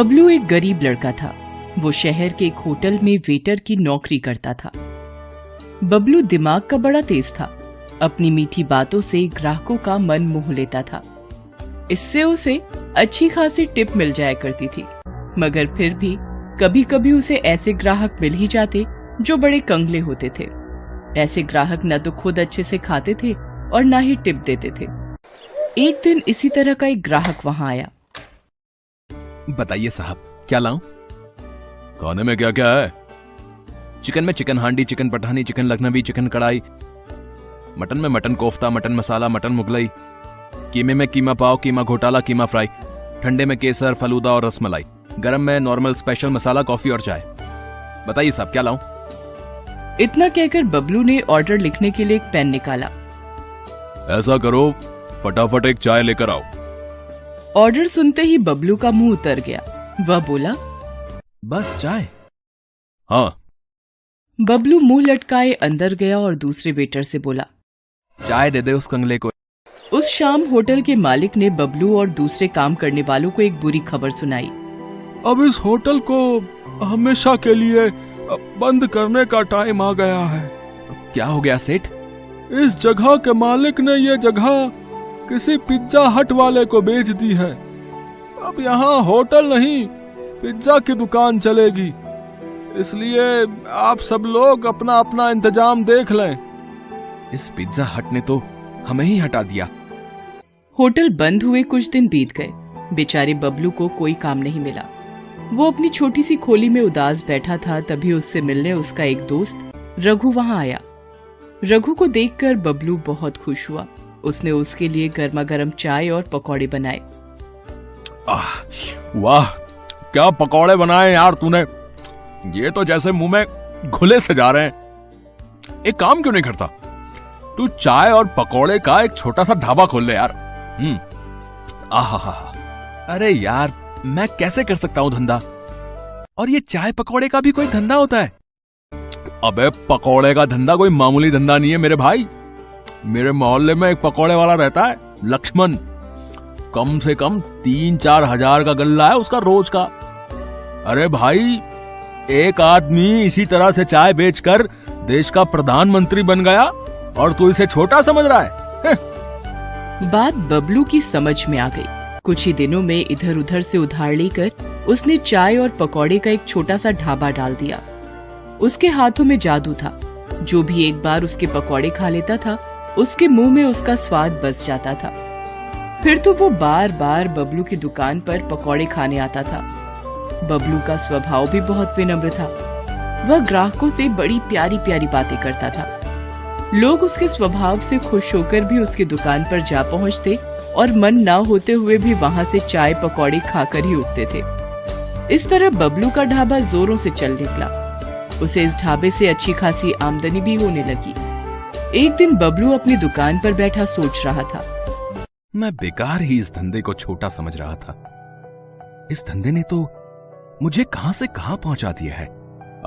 बबलू एक गरीब लड़का था। वो शहर के एक होटल में वेटर की नौकरी करता था। बबलू दिमाग का बड़ा तेज था। अपनी मीठी बातों से ग्राहकों का मन मोह लेता था। इससे उसे अच्छी खासी टिप मिल जाया करती थी, मगर फिर भी कभी कभी उसे ऐसे ग्राहक मिल ही जाते जो बड़े कंगले होते थे। ऐसे ग्राहक न तो खुद अच्छे से खाते थे और न ही टिप देते थे। एक दिन इसी तरह का एक ग्राहक वहां आया। बताइए साहब, क्या लाऊं? खाने में क्या क्या है? चिकन में चिकन हांडी, चिकन पठानी, चिकन लखनवी, चिकन कढ़ाई। मटन में mutton kofta, mutton masala, mutton Mughlai. कीमे में कीमा पाव, कीमा घोटाला, कीमा फ्राई। ठंडे में केसर, फलूदा और रसमलाई। गरम में नॉर्मल, स्पेशल, मसाला, कॉफी और चाय। बताइए साहब, क्या लाऊं? इतना कहकर बबलू ने ऑर्डर लिखने के लिए एक पेन निकाला। ऐसा करो, फटाफट एक चाय लेकर आओ। ऑर्डर सुनते ही बबलू का मुंह उतर गया। वह बोला, बस चाय? हाँ। बबलू मुंह लटकाए अंदर गया और दूसरे वेटर से बोला, चाय दे दे उस कंगले को। उस शाम होटल के मालिक ने बबलू और दूसरे काम करने वालों को एक बुरी खबर सुनाई। अब इस होटल को हमेशा के लिए बंद करने का टाइम आ गया है। क्या हो गया सेठ? इस जगह के मालिक ने ये जगह किसी पिज्जा हट वाले को बेच दी है। अब यहाँ होटल नहीं, पिज्जा की दुकान चलेगी। इसलिए आप सब लोग अपना अपना इंतजाम देख लें। इस पिज्जा हट ने तो हमें ही हटा दिया। होटल बंद हुए कुछ दिन बीत गए। बेचारे बबलू को कोई काम नहीं मिला। वो अपनी छोटी सी खोली में उदास बैठा था। तभी उससे मिलने उसका एक दोस्त रघु वहां आया। रघु को देखकर बबलू बहुत खुश हुआ। उसने उसके लिए गर्मा गर्म चाय और पकौड़े बनाए। वाह, क्या पकौड़े बनाए यार तूने। ये तो जैसे मुंह में घुले से जा रहे हैं। एक काम क्यों नहीं करता, तू चाय और पकौड़े का एक छोटा सा ढाबा खोल ले यार। आहा, अरे यार, मैं कैसे कर सकता हूं धंधा? और ये चाय पकौड़े का भी कोई धंधा होता है? अबे पकौड़े का धंधा कोई मामूली धंधा नहीं है मेरे भाई। मेरे मोहल्ले में एक पकौड़े वाला रहता है, लक्ष्मण। कम से कम 3-4 हजार का गल्ला है उसका रोज का। अरे भाई, एक आदमी इसी तरह से चाय बेचकर देश का प्रधानमंत्री बन गया और तू इसे छोटा समझ रहा है? बात बबलू की समझ में आ गई। कुछ ही दिनों में इधर उधर से उधार लेकर उसने चाय और पकौड़े का एक छोटा सा ढाबा डाल दिया। उसके हाथों में जादू था। जो भी एक बार उसके पकौड़े खा लेता था, उसके मुंह में उसका स्वाद बस जाता था। फिर तो वो बार बार बबलू की दुकान पर पकौड़े खाने आता था। बबलू का स्वभाव भी बहुत विनम्र था। वह ग्राहकों से बड़ी प्यारी प्यारी बातें करता था। लोग उसके स्वभाव से खुश होकर भी उसकी दुकान पर जा पहुंचते और मन ना होते हुए भी वहां से चाय पकौड़े खाकर ही उठते थे। इस तरह बबलू का ढाबा जोरों से चल निकला। उसे इस ढाबे से अच्छी खासी आमदनी भी होने लगी। एक दिन बबलू अपनी दुकान पर बैठा सोच रहा था। मैं बेकार ही इस धंधे को छोटा समझ रहा था। इस धंधे ने तो मुझे कहां से कहां पहुंचा दिया है।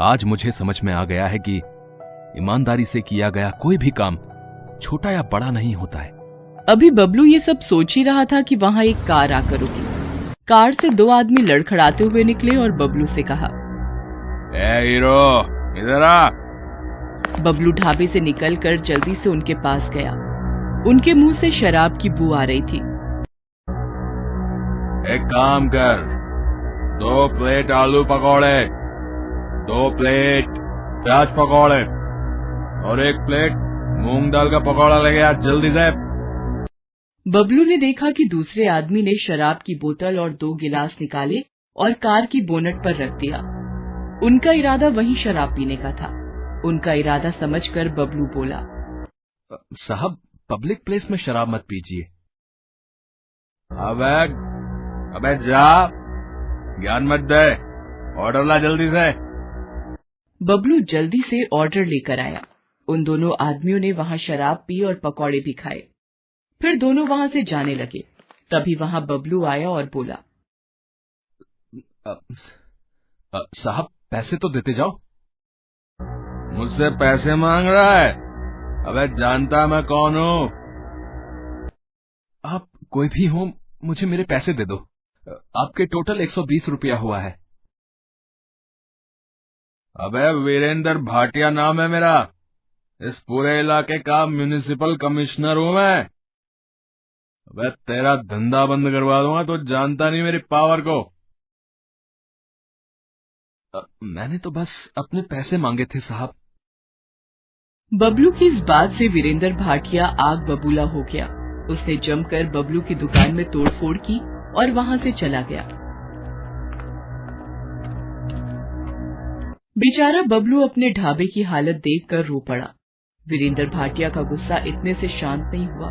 आज मुझे समझ में आ गया है कि ईमानदारी से किया गया कोई भी काम छोटा या बड़ा नहीं होता है। अभी बबलू ये सब सोच ही रहा था कि वहां एक कार आकर रुकी। कार से 2 आदमी लड़खड़ाते हुए निकले और बबलू से कहा, ए हीरो, इधर आ। बबलू ढाबे से निकलकर जल्दी से उनके पास गया। उनके मुंह से शराब की बू आ रही थी। एक काम कर, 2 प्लेट आलू पकौड़े, 2 प्लेट प्याज पकौड़े और 1 प्लेट मूंग दाल का पकौड़ा लेके आ जल्दी से। बबलू ने देखा कि दूसरे आदमी ने शराब की बोतल और 2 गिलास निकाले और कार की बोनट पर रख दिया। उनका इरादा वहीं शराब पीने का था। उनका इरादा समझकर बबलू बोला, साहब, पब्लिक प्लेस में शराब मत पीजिए। अबे जा, ज्ञान मत दे, ऑर्डर ला जल्दी से। बबलू जल्दी से ऑर्डर लेकर आया। उन दोनों आदमियों ने वहां शराब पी और पकौड़े भी खाए। फिर दोनों वहां से जाने लगे। तभी वहां बबलू आया और बोला, साहब, पैसे तो देते जाओ। मुझसे पैसे मांग रहा है? अबे जानता मैं कौन हूँ? आप कोई भी हो, मुझे मेरे पैसे दे दो। आपके टोटल 120 रुपया हुआ है। अबे वीरेंद्र भाटिया नाम है मेरा, इस पूरे इलाके का म्युनिसिपल कमिश्नर हूं मैं। अबे तेरा धंधा बंद करवा दूंगा, तो जानता नहीं मेरी पावर को। मैंने तो बस अपने पैसे मांगे थे साहब। बबलू की इस बात से वीरेंद्र भाटिया आग बबूला हो गया। उसने जमकर बबलू की दुकान में तोड़फोड़ की और वहां से चला गया। बेचारा बबलू अपने ढाबे की हालत देखकर रो पड़ा। वीरेंद्र भाटिया का गुस्सा इतने से शांत नहीं हुआ।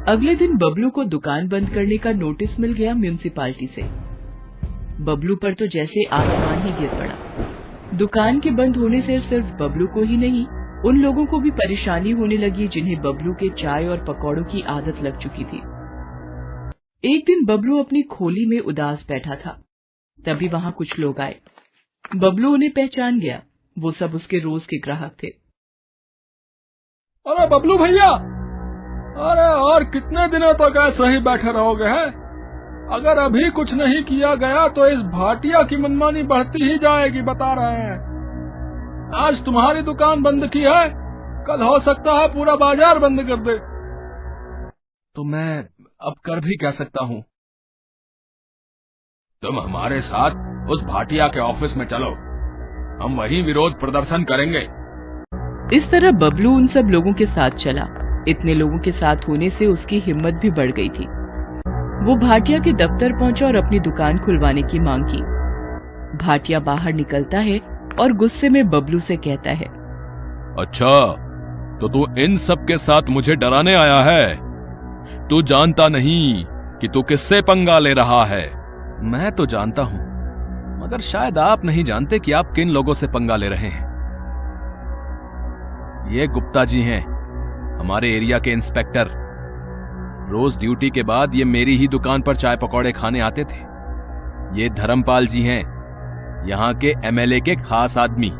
अगले दिन बबलू को दुकान बंद करने का नोटिस मिल गया म्युनिसिपालिटी से। बबलू पर तो जैसे आसमान ही गिर पड़ा। दुकान के बंद होने से सिर्फ बबलू को ही नहीं, उन लोगों को भी परेशानी होने लगी जिन्हें बबलू के चाय और पकौड़ों की आदत लग चुकी थी। एक दिन बबलू अपनी खोली में उदास बैठा था। तभी वहां कुछ लोग आए। बबलू उन्हें पहचान गया। वो सब उसके रोज के ग्राहक थे। अरे बबलू भैया, अरे और कितने दिनों तक ऐसे ही बैठे रहोगे हैं? अगर अभी कुछ नहीं किया गया तो इस भाटिया की मनमानी बढ़ती ही जाएगी, बता रहे हैं। आज तुम्हारी दुकान बंद की है, कल हो सकता है पूरा बाजार बंद कर दे। तो मैं अब कर भी क्या सकता हूँ? तुम हमारे साथ उस भाटिया के ऑफिस में चलो, हम वहीं विरोध प्रदर्शन करेंगे। इस तरह बबलू उन सब लोगों के साथ चला। इतने लोगों के साथ होने से उसकी हिम्मत भी बढ़ गई थी। वो भाटिया के दफ्तर पहुंचा और अपनी दुकान खुलवाने की मांग की। भाटिया बाहर निकलता है और गुस्से में बबलू से कहता है, अच्छा, तो तू इन सब के साथ मुझे डराने आया है? तू जानता नहीं कि तू किससे पंगा ले रहा है। मैं तो जानता हूं, मगर शायद आप नहीं जानते कि आप किन लोगों से पंगा ले रहे हैं। ये गुप्ता जी हैं, हमारे एरिया के इंस्पेक्टर। रोज ड्यूटी के बाद ये मेरी ही दुकान पर चाय पकौड़े खाने आते थे। ये धर्मपाल जी हैं, यहां के एमएलए के खास आदमी।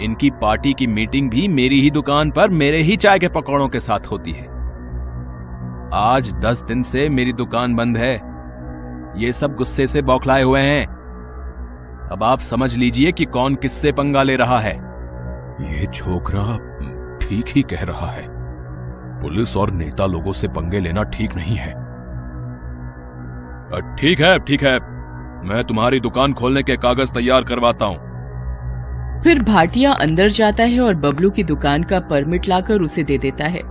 इनकी पार्टी की मीटिंग भी मेरी ही दुकान पर मेरे ही चाय के पकौड़ों के साथ होती है। आज 10 दिन से मेरी दुकान बंद है। ये सब गुस्से से बौखलाए हुए हैं। अब आप समझ लीजिए कि कौन किससे पंगा ले रहा है। ये छोकरा ठीक ही कह रहा है। पुलिस और नेता लोगों से पंगे लेना ठीक नहीं है। ठीक है, मैं तुम्हारी दुकान खोलने के कागज तैयार करवाता हूं। फिर भाटिया अंदर जाता है और बबलू की दुकान का परमिट लाकर उसे दे देता है।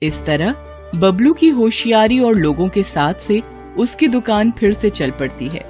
इस तरह बबलू की होशियारी और लोगों के साथ से उसकी दुकान फिर से चल पड़ती है।